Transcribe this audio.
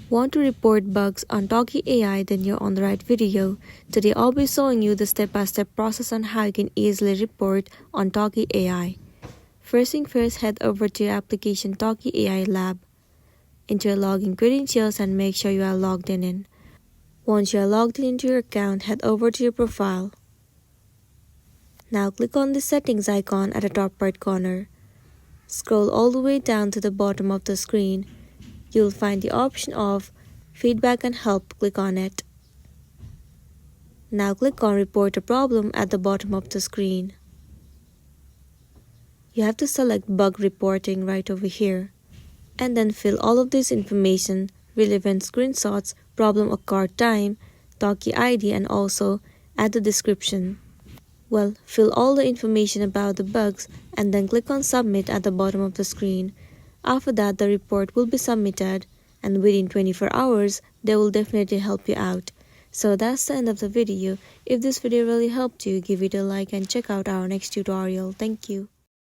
Want to report bugs on Talkie AI? Then you're on the right video. Today I'll be showing you the step-by-step process on how you can easily report on Talkie AI. First thing first, head over to your application Talkie AI Lab. Enter your login credentials and make sure you are logged in. Once you are logged into your account, head over to your profile. Now click on the settings icon at the top right corner. Scroll all the way down to the bottom of the screen. You'll find the option of Feedback and Help. Click on it. Now click on Report a Problem at the bottom of the screen. You have to select Bug Reporting right over here, and then fill all of this information, relevant screenshots, problem occurred time, Talkie ID, and also add the description. Well, fill all the information about the bugs and then click on Submit at the bottom of the screen. After that, the report will be submitted, and within 24 hours, they will definitely help you out. So that's the end of the video. If this video really helped you, give it a like and check out our next tutorial. Thank you.